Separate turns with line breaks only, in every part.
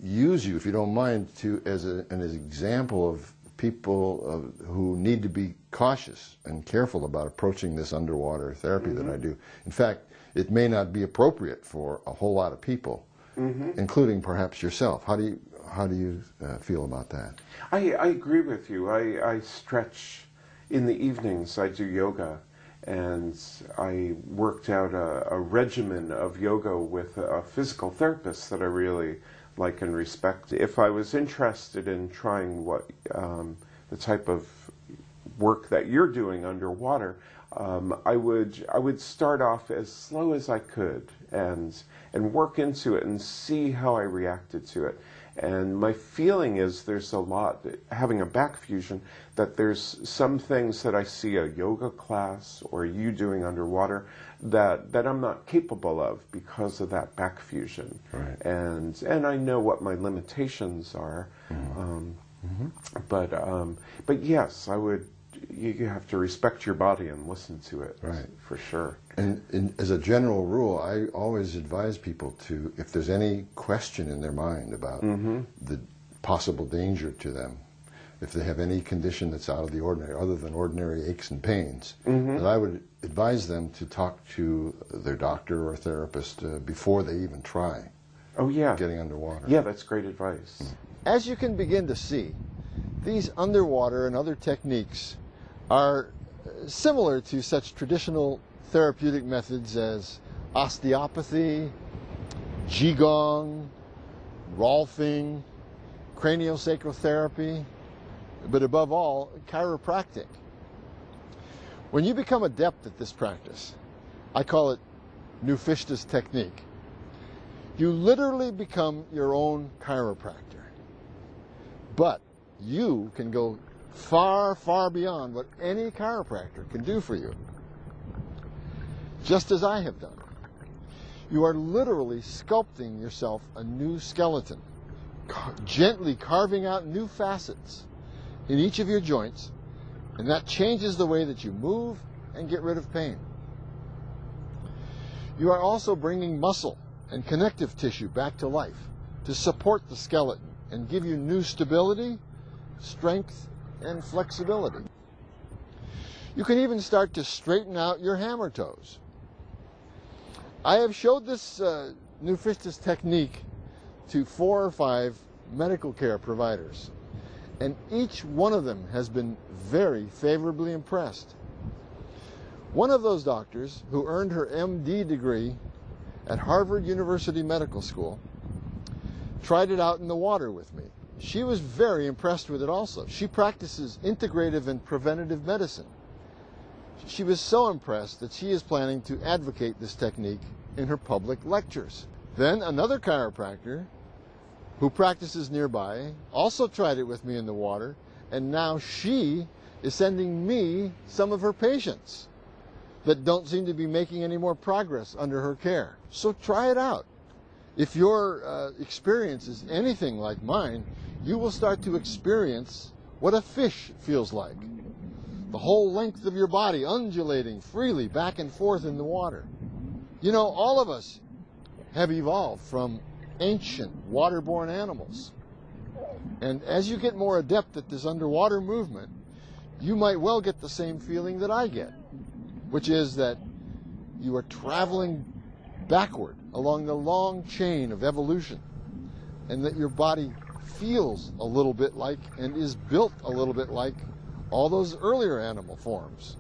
use you, if you don't mind, to as an example of people who need to be cautious and careful about approaching this underwater therapy that I do. In fact, it may not be appropriate for a whole lot of people, including perhaps yourself. How do you feel about that?
I agree with you. I stretch in the evenings. I do yoga, and I worked out a regimen of yoga with a physical therapist that I really like and respect. If I was interested in trying what the type of work that you're doing underwater, I would start off as slow as I could and work into it and see how I reacted to it. And my feeling is there's a lot, having a back fusion, that there's some things that I see a yoga class or you doing underwater that I'm not capable of because of that back fusion.
Right.
And I know what my limitations are. But yes, I would. You have to respect your body and listen to it,
right?
For sure.
And as a general rule, I always advise people to, if there's any question in their mind about the possible danger to them, if they have any condition that's out of the ordinary, other than ordinary aches and pains, that I would advise them to talk to their doctor or therapist before they even try.
Oh yeah,
getting underwater.
Yeah, that's great advice.
As you can begin to see, these underwater and other techniques are similar to such traditional therapeutic methods as osteopathy, Qigong, Rolfing, craniosacral therapy, but above all, chiropractic. When you become adept at this practice, I call it Nufishta's technique, you literally become your own chiropractor. But you can go far, far beyond what any chiropractor can do for you, just as I have done. You are literally sculpting yourself a new skeleton, gently carving out new facets in each of your joints, and that changes the way that you move and get rid of pain. You are also bringing muscle and connective tissue back to life to support the skeleton and give you new stability, strength, and flexibility. You can even start to straighten out your hammer toes. I have showed this Nufishta's technique to 4 or 5 medical care providers, and each one of them has been very favorably impressed. One of those doctors, who earned her MD degree at Harvard University Medical School, tried it out in the water with me. She was very impressed with it also. She practices integrative and preventative medicine. She was so impressed that she is planning to advocate this technique in her public lectures. Then another chiropractor who practices nearby also tried it with me in the water, and now she is sending me some of her patients that don't seem to be making any more progress under her care. So try it out. If your experience is anything like mine, you will start to experience what a fish feels like. The whole length of your body undulating freely back and forth in the water. You know, all of us have evolved from ancient waterborne animals. And as you get more adept at this underwater movement, you might well get the same feeling that I get, which is that you are traveling backward along the long chain of evolution, and that your body feels a little bit like and is built a little bit like all those earlier animal forms.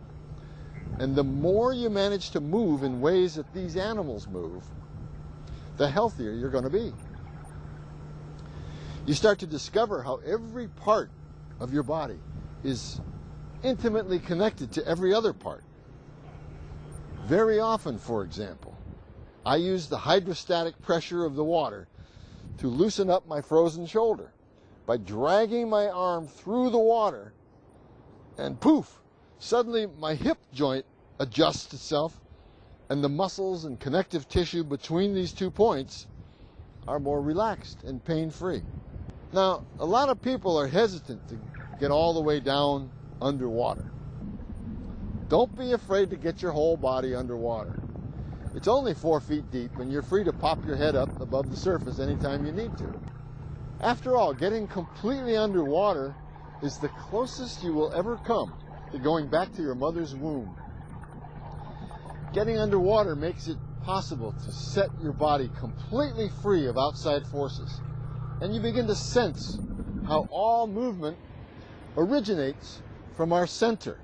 And the more you manage to move in ways that these animals move, the healthier you're going to be. You start to discover how every part of your body is intimately connected to every other part. Very often, for example, I use the hydrostatic pressure of the water to loosen up my frozen shoulder by dragging my arm through the water, and poof, suddenly my hip joint adjusts itself, and the muscles and connective tissue between these 2 points are more relaxed and pain-free. Now, a lot of people are hesitant to get all the way down underwater. Don't be afraid to get your whole body underwater. It's only 4 feet deep, and you're free to pop your head up above the surface anytime you need to. After all, getting completely underwater is the closest you will ever come to going back to your mother's womb. Getting underwater makes it possible to set your body completely free of outside forces, and you begin to sense how all movement originates from our center.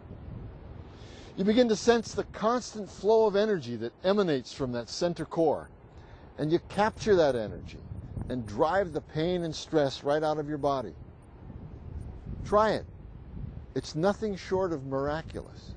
You begin to sense the constant flow of energy that emanates from that center core, and you capture that energy and drive the pain and stress right out of your body. Try it. It's nothing short of miraculous.